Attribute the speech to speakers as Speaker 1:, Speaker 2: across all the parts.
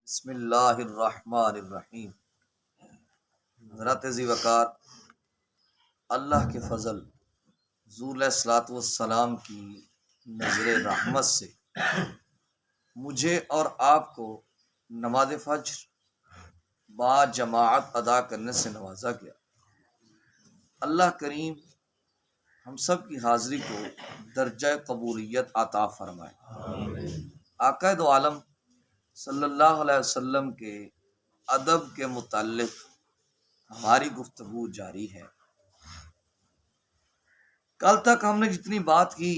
Speaker 1: بسم اللہ الرحمن الرحیم۔ حضرت ذی وقار اللہ کے فضل حضور علیہ الصلوۃ والسلام کی نظر رحمت سے مجھے اور آپ کو نماز فجر با جماعت ادا کرنے سے نوازا گیا۔ اللہ کریم ہم سب کی حاضری کو درجہ قبولیت عطا فرمائے۔ آقا دو عالم صلی اللہ علیہ وسلم کے ادب کے متعلق ہماری گفتگو جاری ہے۔ کل تک ہم نے جتنی بات کی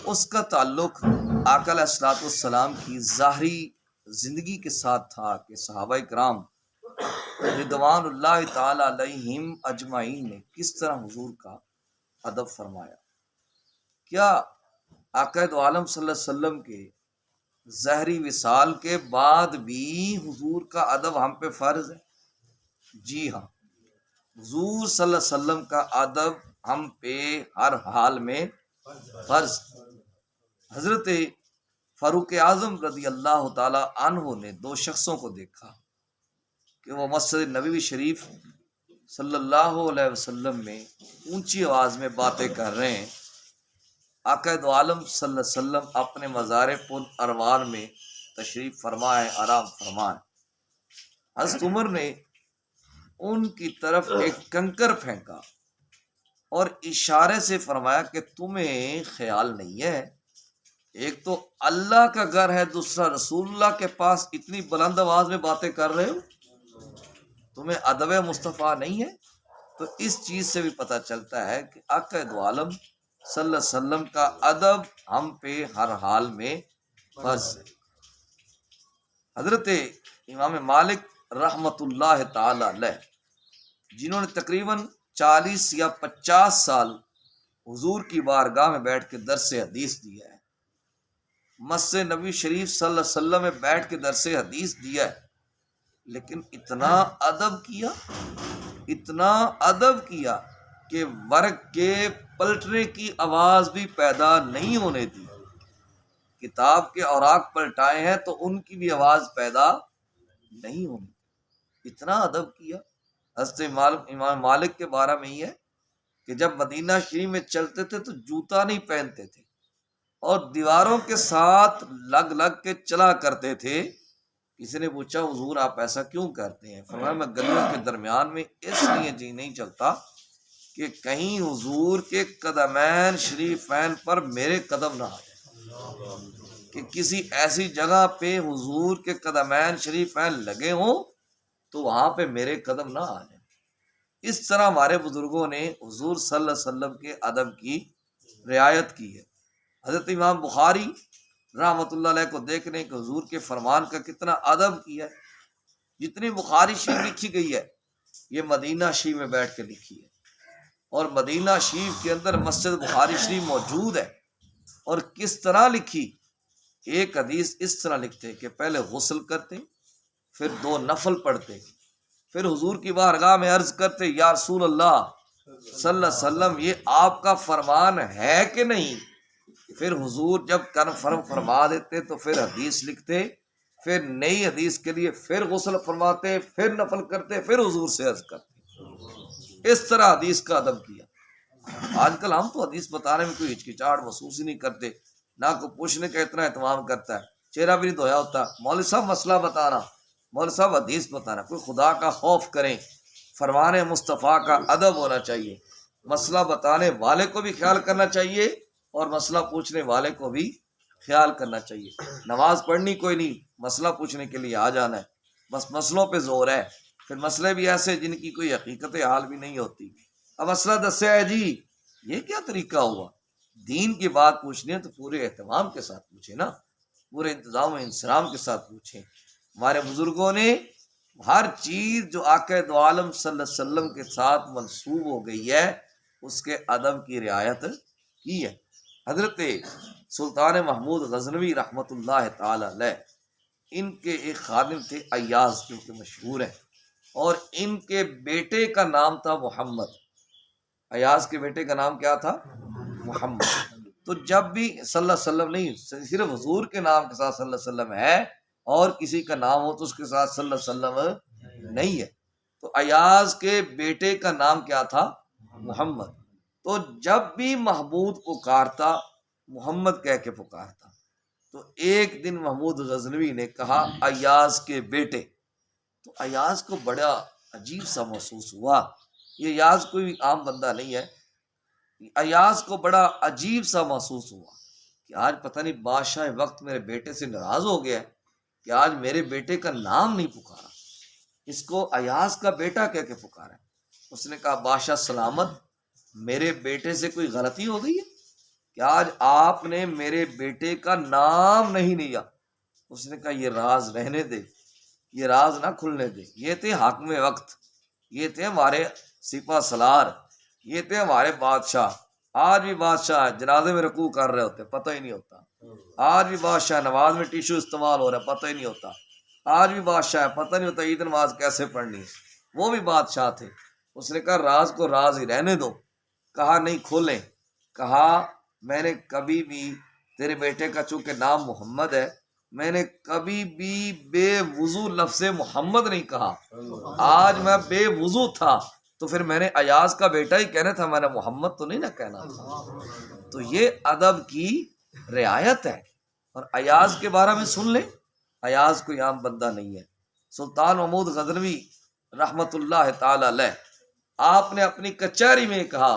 Speaker 1: اس کا تعلق آقا علیہ الصلوۃ والسلام کی ظاہری زندگی کے ساتھ تھا کہ صحابہ کرام رضوان اللہ تعالی علیہم اجمعین نے کس طرح حضور کا ادب فرمایا۔ کیا آقا دو عالم صلی اللہ علیہ وسلم کے ظاہری وصال کے بعد بھی حضور کا ادب ہم پہ فرض ہے؟ جی ہاں، حضور صلی اللہ علیہ وسلم کا ادب ہم پہ ہر حال میں فرض۔ حضرت فاروق اعظم رضی اللہ تعالی عنہ نے دو شخصوں کو دیکھا کہ وہ مسجد نبوی شریف صلی اللہ علیہ وسلم میں اونچی آواز میں باتیں کر رہے ہیں۔ آقا دو عالم صلی اللہ علیہ وسلم اپنے مزار پر ارواح میں تشریف فرمائے، آرام فرمائے۔ حضرت عمر نے ان کی طرف ایک کنکر پھینکا اور اشارے سے فرمایا کہ تمہیں خیال نہیں ہے، ایک تو اللہ کا گھر ہے، دوسرا رسول اللہ کے پاس اتنی بلند آواز میں باتیں کر رہے ہو، تمہیں ادب مصطفیٰ نہیں ہے؟ تو اس چیز سے بھی پتہ چلتا ہے کہ آقا دو عالم صلی اللہ علیہ وسلم کا ادب ہم پہ ہر حال میں فرض ہے۔ حضرت امام مالک رحمۃ اللہ تعالی علیہ، جنہوں نے تقریباً 40 یا 50 سال حضور کی بارگاہ میں بیٹھ کے درس حدیث دیا ہے، مسجد نبی شریف صلی اللہ علیہ وسلم میں بیٹھ کے درس حدیث دیا ہے، لیکن اتنا ادب کیا کہ ورق کے پلٹنے کی آواز بھی پیدا نہیں ہونے دی۔ کتاب کے اوراق پلٹائے ہیں تو ان کی بھی آواز پیدا نہیں ہونی، اتنا ادب کیا۔ حضرت امام مالک کے بارے میں یہ ہے کہ جب مدینہ شریف میں چلتے تھے تو جوتا نہیں پہنتے تھے اور دیواروں کے ساتھ لگ کے چلا کرتے تھے۔ کسی نے پوچھا حضور آپ ایسا کیوں کرتے ہیں؟ فرمایا میں گلیوں کے درمیان میں اس لیے جی نہیں چلتا کہ کہیں حضور کے قدمین شریفین پر میرے قدم نہ آ جائے، کہ کسی ایسی جگہ پہ حضور کے قدمین شریفین لگے ہوں تو وہاں پہ میرے قدم نہ آ جائیں۔ اس طرح ہمارے بزرگوں نے حضور صلی اللہ علیہ وسلم کے ادب کی رعایت کی ہے۔ حضرت امام بخاری رحمۃ اللہ علیہ کو دیکھ رہے ہیں کہ حضور کے فرمان کا کتنا ادب کیا ہے۔ جتنی بخاری شریف لکھی گئی ہے یہ مدینہ شریف میں بیٹھ کے لکھی ہے، اور مدینہ شریف کے اندر مسجد بخاری شریف موجود ہے۔ اور کس طرح لکھی؟ ایک حدیث اس طرح لکھتے کہ پہلے غسل کرتے، پھر 2 نفل پڑھتے، پھر حضور کی بارگاہ میں عرض کرتے یا رسول اللہ صلی اللہ علیہ وسلم یہ آپ کا فرمان ہے کہ نہیں؟ پھر حضور جب کنفرم فرما دیتے تو پھر حدیث لکھتے، پھر نئی حدیث کے لیے پھر غسل فرماتے، پھر نفل کرتے، پھر حضور سے عرض کرتے۔ اس طرح حدیث کا ادب کیا۔ آج کل ہم تو حدیث بتانے میں کوئی ہچکچاہٹ محسوس ہی نہیں کرتے، نہ کوئی پوچھنے کا اتنا اہتمام کرتا ہے، چہرہ بھی نہیں دھویا ہوتا، مولوی صاحب مسئلہ بتانا، مولوی صاحب حدیث بتانا۔ کوئی خدا کا خوف کریں، فرمان مصطفیٰ کا ادب ہونا چاہیے، مسئلہ بتانے والے کو بھی خیال کرنا چاہیے اور مسئلہ پوچھنے والے کو بھی خیال کرنا چاہیے۔ نماز پڑھنی کوئی نہیں، مسئلہ پوچھنے کے لیے آ جانا ہے، بس مسئلوں پہ زور ہے۔ پھر مسئلے بھی ایسے جن کی کوئی حقیقت حال بھی نہیں ہوتی۔ اب مسئلہ دسیا ہے جی، یہ کیا طریقہ ہوا؟ دین کی بات پوچھنی ہے تو پورے اہتمام کے ساتھ پوچھیں نا، پورے انتظام و انصرام کے ساتھ پوچھیں۔ ہمارے بزرگوں نے ہر چیز جو آقا دو عالم صلی اللہ علیہ وسلم کے ساتھ منسوب ہو گئی ہے اس کے ادب کی رعایت کی ہے۔ حضرت سلطان محمود غزنوی رحمۃ اللہ تعالی علیہ، ان کے ایک خادم تھے ایاز، جو کہ مشہور ہیں، اور ان کے بیٹے کا نام تھا محمد۔ ایاز کے بیٹے کا نام کیا تھا؟ محمد۔ تو جب بھی صلی اللہ علیہ وسلم نہیں، صرف حضور کے نام کے ساتھ صلی اللہ علیہ وسلم ہے اور کسی کا نام ہو تو اس کے ساتھ صلی اللہ علیہ وسلم نہیں ہے۔ تو ایاز کے بیٹے کا نام کیا تھا؟ محمد۔ تو جب بھی محمود پکارتا محمد کہہ کے پکارتا۔ تو ایک دن محمود غزنوی نے کہا ایاز کے بیٹے، تو ایاز کو بڑا عجیب سا محسوس ہوا، یہ ایاز کوئی عام بندہ نہیں ہے، ایاز کو بڑا عجیب سا محسوس ہوا کہ آج پتہ نہیں بادشاہ وقت میرے بیٹے سے ناراض ہو گیا ہے کہ آج میرے بیٹے کا نام نہیں پکارا، اس کو ایاز کا بیٹا کہہ کے پکارا ہے۔ اس نے کہا بادشاہ سلامت، میرے بیٹے سے کوئی غلطی ہو گئی ہے کہ آج آپ نے میرے بیٹے کا نام نہیں لیا؟ اس نے کہا یہ راز رہنے دے، یہ راز نہ کھلنے دے، یہ تھے حاکم وقت، یہ تھے ہمارے سپہ سالار، یہ تھے ہمارے بادشاہ۔ آج بھی بادشاہ جنازے میں رکوع کر رہے ہوتے پتہ ہی نہیں ہوتا، آج بھی بادشاہ نماز میں ٹیشو استعمال ہو رہا ہے پتہ ہی نہیں ہوتا، آج بھی بادشاہ ہے پتہ نہیں ہوتا عید نماز کیسے پڑھنی ہے، وہ بھی بادشاہ تھے۔ اس نے کہا راز کو راز ہی رہنے دو، کہا نہیں کھولیں، کہا میں نے کبھی بھی تیرے بیٹے کا چونکہ نام محمد ہے، میں نے کبھی بھی بے وضو لفظ محمد نہیں کہا، آج میں بے وضو تھا تو پھر میں نے ایاز کا بیٹا ہی کہنا تھا، میں نے محمد تو نہیں نہ کہنا تھا۔ تو یہ ادب کی رعایت ہے۔ اور ایاز کے بارے میں سن لیں، ایاز کوئی عام بندہ نہیں ہے۔ سلطان محمود غزنوی رحمت اللہ تعالی علیہ، آپ نے اپنی کچہری میں کہا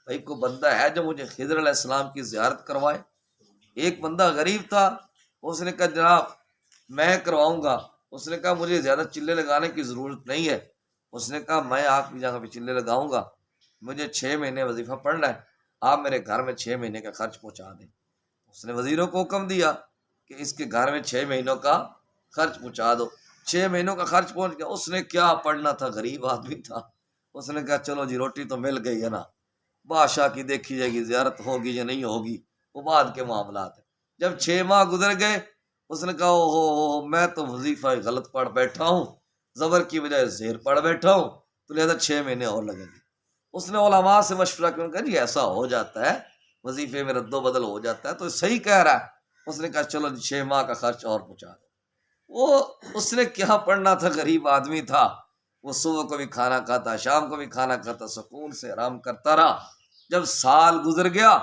Speaker 1: بھائی کوئی بندہ ہے جو مجھے خضر علیہ السلام کی زیارت کروائے؟ ایک بندہ غریب تھا، اس نے کہا جناب میں کرواؤں گا۔ اس نے کہا مجھے زیادہ چلے لگانے کی ضرورت نہیں ہے۔ اس نے کہا میں آپ کی جگہ پہ چلے لگاؤں گا، مجھے 6 مہینے وظیفہ پڑھنا ہے، آپ میرے گھر میں 6 مہینے کا خرچ پہنچا دیں۔ اس نے وزیروں کو حکم دیا کہ اس کے گھر میں 6 مہینوں کا خرچ پہنچا دو۔ 6 مہینوں کا خرچ پہنچ گیا۔ اس نے کیا پڑھنا تھا، غریب آدمی تھا، اس نے کہا چلو جی روٹی تو مل گئی ہے نا، بادشاہ کی دیکھی جائے گی زیارت ہوگی یا نہیں ہوگی، وہ بعد کے معاملات ہیں۔ جب 6 ماہ گزر گئے، اس نے کہا او میں تو وظیفہ غلط پڑھ بیٹھا ہوں، زبر کی بجائے زیر پڑھ بیٹھا ہوں، تو لہذا 6 مہینے اور لگیں گے۔ اس نے علماء سے مشورہ کیا، کہا جی ایسا ہو جاتا ہے، وظیفے میں رد و بدل ہو جاتا ہے، تو صحیح کہہ رہا ہے۔ اس نے کہا چلو 6 ماہ کا خرچ اور پہنچا دو۔ وہ اس نے کیا پڑھنا تھا، غریب آدمی تھا، وہ صبح کو بھی کھانا کھاتا، شام کو بھی کھانا کھاتا، سکون سے آرام کرتا رہا۔ جب سال گزر گیا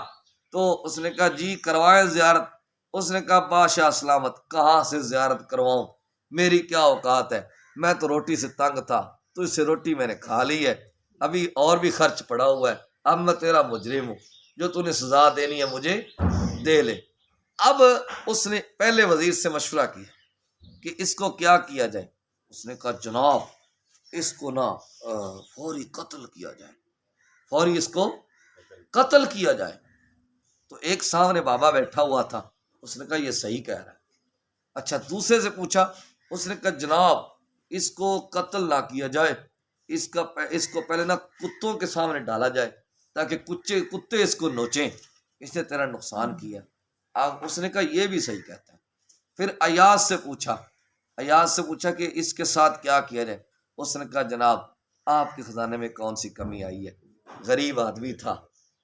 Speaker 1: تو اس نے کہا جی کروائے زیارت۔ اس نے کہا بادشاہ سلامت کہاں سے زیارت کرواؤں، میری کیا اوقات ہے، میں تو روٹی سے تنگ تھا، تو اس سے روٹی میں نے کھا لی ہے، ابھی اور بھی خرچ پڑا ہوا ہے، اب میں تیرا مجرم ہوں، جو تو نے سزا دینی ہے مجھے دے لے۔ اب اس نے پہلے وزیر سے مشورہ کیا کہ اس کو کیا کیا جائے۔ اس نے کہا جناب اس کو نا فوری قتل کیا جائے، فوری اس کو قتل کیا جائے۔ تو ایک سامنے بابا بیٹھا ہوا تھا، اس نے کہا یہ صحیح کہہ رہا ہے۔ اچھا دوسرے سے پوچھا، اس نے کہا جناب اس کو قتل نہ کیا جائے، اس کو پہلے نہ کتوں کے سامنے ڈالا جائے تاکہ کتے اس کو نوچیں، اس نے تیرا نقصان کیا۔ اب اس نے کہا یہ بھی صحیح کہتا ہے۔ پھر ایاز سے پوچھا کہ اس کے ساتھ کیا کیا جائے۔ اس نے کہا جناب آپ کے خزانے میں کون سی کمی آئی ہے، غریب آدمی تھا،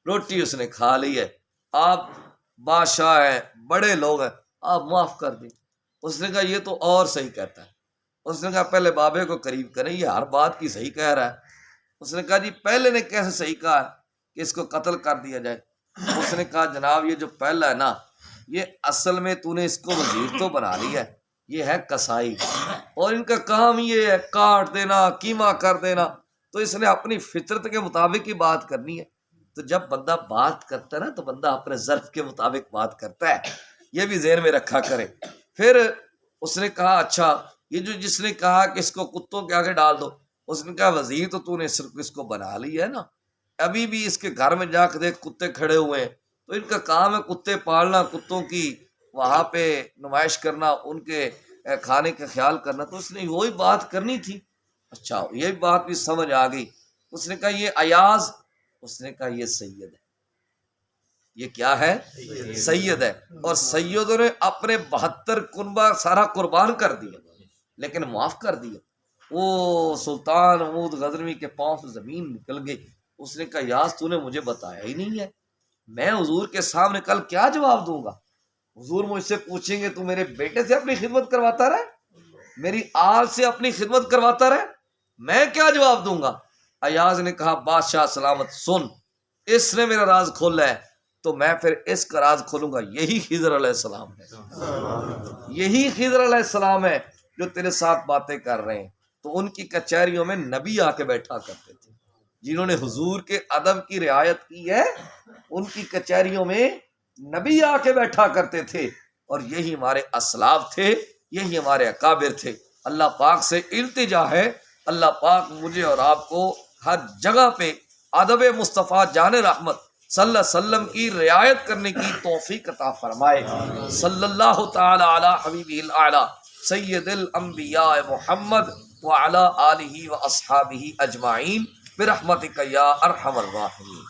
Speaker 1: روٹی اس نے کھا لی ہے، آپ بادشاہ ہیں، بڑے لوگ ہیں، آپ معاف کر دیں۔ اس نے کہا یہ تو اور صحیح کہتا ہے۔ اس نے کہا پہلے بابے کو قریب کریں، یہ ہر بات کی صحیح کہہ رہا ہے۔ اس نے کہا جی پہلے نے کیسے صحیح کہا کہ اس کو قتل کر دیا جائے؟ اس نے کہا جناب یہ جو پہلا ہے نا، یہ اصل میں تو نے اس کو وزیر تو بنا لیا ہے، یہ ہے کسائی، اور ان کا کام یہ ہے کاٹ دینا، کیما کر دینا، تو اس نے اپنی فطرت کے مطابق ہی بات کرنی ہے۔ تو جب بندہ بات کرتا ہے نا تو بندہ اپنے ظرف کے مطابق بات کرتا ہے، یہ بھی ذہن میں رکھا کرے۔ پھر اس نے کہا اچھا یہ جو جس نے کہا کہ اس کو کتوں کے آگے ڈال دو، اس نے کہا وزیر تو نے صرف اس کو بنا لی ہے نا، ابھی بھی اس کے گھر میں جا کے دیکھ کتے کھڑے ہوئے ہیں، تو ان کا کام ہے کتے پالنا، کتوں کی وہاں پہ نمائش کرنا، ان کے کھانے کا خیال کرنا، تو اس نے وہی بات کرنی تھی۔ اچھا یہ بات بھی سمجھ آ گئی۔ اس نے کہا یہ ایاز، اس نے کہا یہ سید ہے، یہ کیا ہے، سید ہے، اور سیدوں نے اپنے 72 کنبہ سارا قربان کر دیا لیکن معاف کر دیا۔ وہ سلطان محمود غزنوی کے پاؤں سے زمین نکل گئی۔ اس نے کہا یاز تو نے مجھے بتایا ہی نہیں ہے، میں حضور کے سامنے کل کیا جواب دوں گا؟ حضور مجھ سے پوچھیں گے تو میرے بیٹے سے اپنی خدمت کرواتا رہے، میری آل سے اپنی خدمت کرواتا رہے، میں کیا جواب دوں گا؟ ایاز نے کہا بادشاہ سلامت سن، اس نے میرا راز کھولا ہے تو میں پھر اس کا راز کھولوں گا۔ یہی خضر علیہ السلام ہے، یہی خضر علیہ السلام ہے جو تیرے ساتھ باتیں کر رہے ہیں۔ تو ان کی کچہریوں میں نبی آ کے بیٹھا کرتے تھے، جنہوں نے حضور کے ادب کی رعایت کی ہے ان کی کچہریوں میں نبی آ کے بیٹھا کرتے تھے، اور یہی ہمارے اسلاف تھے، یہی ہمارے اکابر تھے۔ اللہ پاک سے التجا ہے، اللہ پاک مجھے اور آپ کو ہر جگہ پہ ادب مصطفیٰ جان رحمت صلی اللہ علیہ وسلم کی رعایت کرنے کی توفیق عطا فرمائے۔ صلی اللہ تعالی علی حبیبہ الاعلی سید الانبیاء محمد وعلی آلہ واصحابہ اجمعین برحمتک یا ارحم الراحمین۔